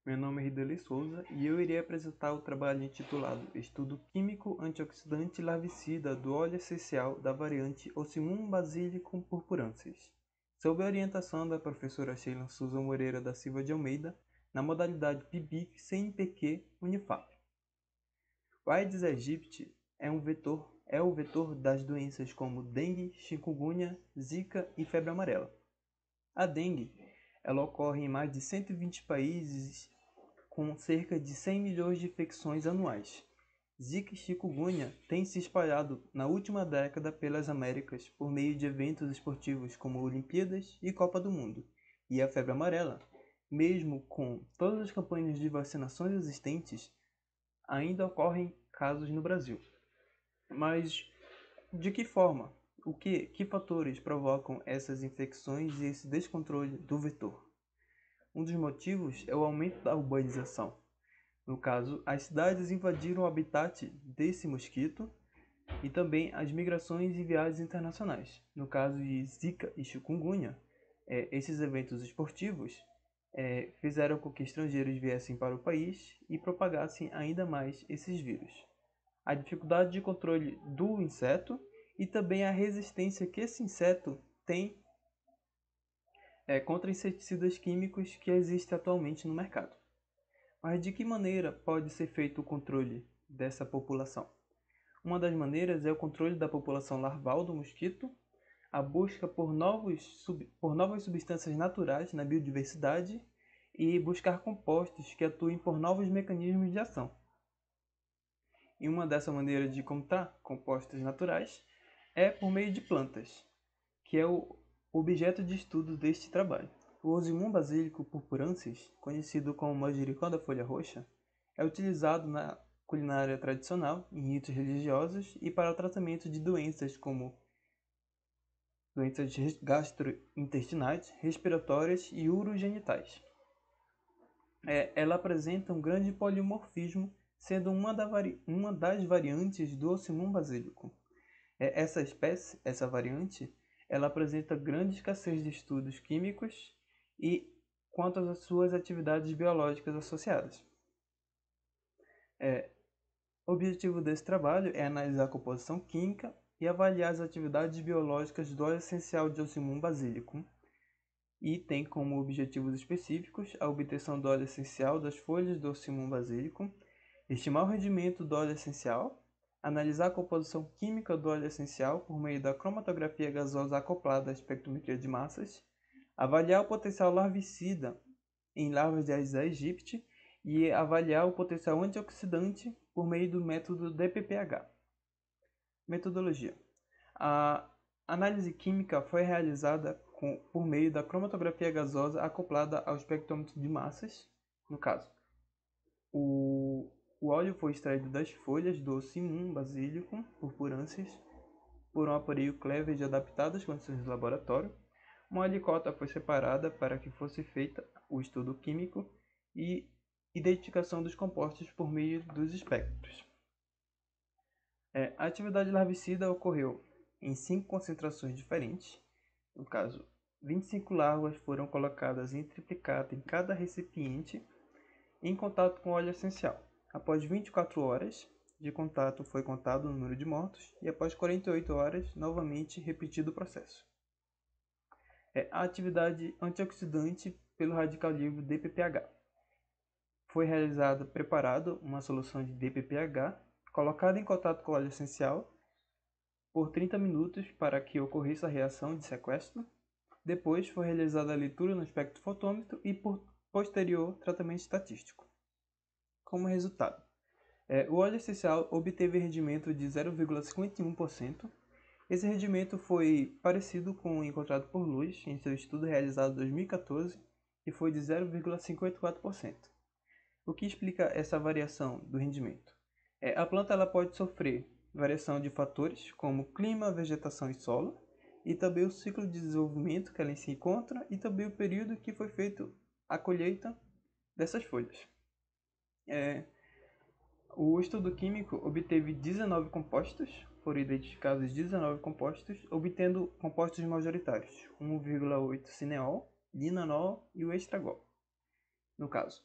Meu nome é Ridley Souza e eu irei apresentar o trabalho intitulado Estudo Químico Antioxidante Larvicida do óleo essencial da variante Ocimum basilicum purpurensis, sob a orientação da professora Sheila Souza Moreira da Silva de Almeida, na modalidade PIBIC CNPq Unifap. O Aedes aegypti é o vetor das doenças como dengue, chikungunya, zika e febre amarela. A dengue, ela ocorre em mais de 120 países com cerca de 100 milhões de infecções anuais. Zika e chikungunya têm se espalhado na última década pelas Américas por meio de eventos esportivos como Olimpíadas e Copa do Mundo. E a febre amarela, mesmo com todas as campanhas de vacinações existentes, ainda ocorrem casos no Brasil. Mas de que forma? Que fatores provocam essas infecções e esse descontrole do vetor? Um dos motivos é o aumento da urbanização. No caso, as cidades invadiram o habitat desse mosquito e também as migrações e viagens internacionais. No caso de Zika e chikungunya, esses eventos esportivos fizeram com que estrangeiros viessem para o país e propagassem ainda mais esses vírus. A dificuldade de controle do inseto e também a resistência que esse inseto tem contra inseticidas químicos que existem atualmente no mercado. Mas de que maneira pode ser feito o controle dessa população? Uma das maneiras é o controle da população larval do mosquito, a busca por novas substâncias naturais na biodiversidade e buscar compostos que atuem por novos mecanismos de ação. E uma dessa maneira de encontrar compostos naturais é por meio de plantas, que é o objeto de estudo deste trabalho. O Ocimum basilicum purpurensis, conhecido como manjericão da folha roxa, é utilizado na culinária tradicional, em ritos religiosos e para o tratamento de doenças como doenças gastrointestinais, respiratórias e urogenitais. Ela apresenta um grande polimorfismo, sendo uma das variantes do Ocimum basilicum. Essa variante, ela apresenta grande escassez de estudos químicos e quanto às suas atividades biológicas associadas. O objetivo desse trabalho é analisar a composição química e avaliar as atividades biológicas do óleo essencial de Ocimum basilicum e tem como objetivos específicos a obtenção do óleo essencial das folhas do Ocimum basilicum, estimar o rendimento do óleo essencial, analisar a composição química do óleo essencial por meio da cromatografia gasosa acoplada à espectrometria de massas, avaliar o potencial larvicida em larvas de Aedes aegypti e avaliar o potencial antioxidante por meio do método DPPH. Metodologia. A análise química foi realizada por meio da cromatografia gasosa acoplada ao espectrômetro de massas. No caso, o óleo foi extraído das folhas do Ocimum basilicum purpurensis por um aparelho Cleveland adaptado às condições do laboratório. Uma alicota foi separada para que fosse feita o estudo químico e identificação dos compostos por meio dos espectros. A atividade larvicida ocorreu em 5 concentrações diferentes. No caso, 25 larvas foram colocadas em triplicata em cada recipiente em contato com óleo essencial. Após 24 horas de contato foi contado o número de mortos e após 48 horas, novamente repetido o processo. A atividade antioxidante pelo radical livre DPPH. Foi preparado uma solução de DPPH, colocada em contato com o óleo essencial por 30 minutos para que ocorresse a reação de sequestro. Depois foi realizada a leitura no espectrofotômetro e posterior tratamento estatístico. Como resultado, o óleo essencial obteve rendimento de 0,51%. Esse rendimento foi parecido com o encontrado por Luz em seu estudo realizado em 2014 e foi de 0,54%. O que explica essa variação do rendimento? A planta ela pode sofrer variação de fatores como clima, vegetação e solo, e também o ciclo de desenvolvimento que ela se encontra e também o período que foi feita a colheita dessas folhas. O estudo químico obteve 19 compostos, foram identificados 19 compostos, obtendo compostos majoritários, 1,8 cineol, linanol e o estragol. No caso,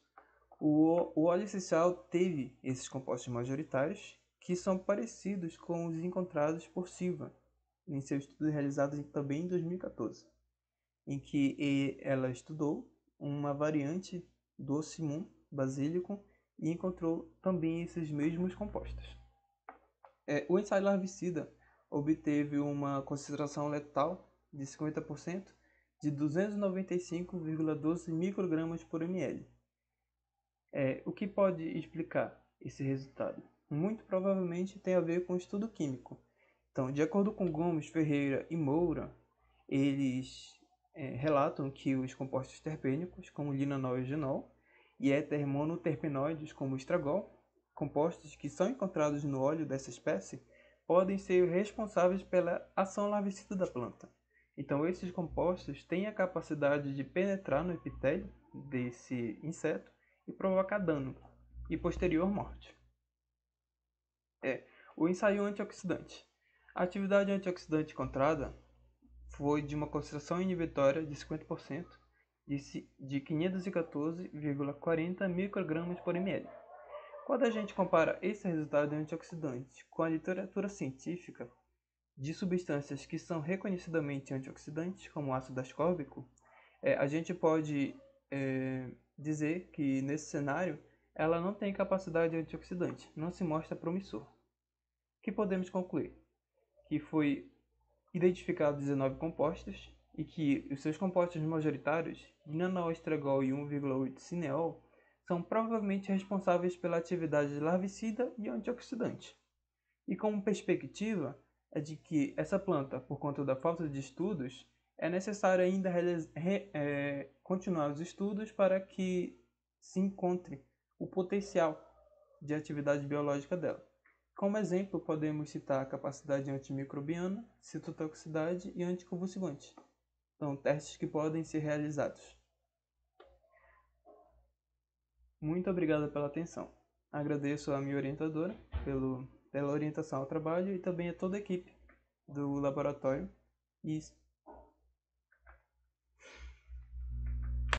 O óleo essencial teve esses compostos majoritários, que são parecidos com os encontrados por Silva, em seu estudo realizado também em 2014, em que ela estudou uma variante do Ocimum basílico e encontrou também esses mesmos compostos. O ensaio larvicida obteve uma concentração letal de 50% de 295,12 microgramas por ml. O que pode explicar esse resultado? Muito provavelmente tem a ver com o estudo químico. Então, de acordo com Gomes, Ferreira e Moura, eles relatam que os compostos terpênicos, como linanol e eugenol, e éter monoterpenoides, como estragol, compostos que são encontrados no óleo dessa espécie, podem ser responsáveis pela ação larvicida da planta. Então, esses compostos têm a capacidade de penetrar no epitélio desse inseto e provocar dano e posterior morte. O ensaio antioxidante. A atividade antioxidante encontrada foi de uma concentração inibitória de 50% de 514,40 microgramas por ml. Quando a gente compara esse resultado de antioxidante com a literatura científica de substâncias que são reconhecidamente antioxidantes, como o ácido ascórbico, a gente pode dizer que nesse cenário ela não tem capacidade antioxidante, não se mostra promissor. O que podemos concluir? Que foi identificado 19 compostos e que os seus compostos majoritários, linanol, estragol e 1,8 cineol, são provavelmente responsáveis pela atividade larvicida e antioxidante. E como perspectiva é de que essa planta, por conta da falta de estudos, é necessário ainda continuar os estudos para que se encontre o potencial de atividade biológica dela. Como exemplo, podemos citar a capacidade antimicrobiana, citotoxicidade e anticonvulsivante. São testes que podem ser realizados. Muito obrigado pela atenção. Agradeço à minha orientadora pela orientação ao trabalho e também a toda a equipe do laboratório e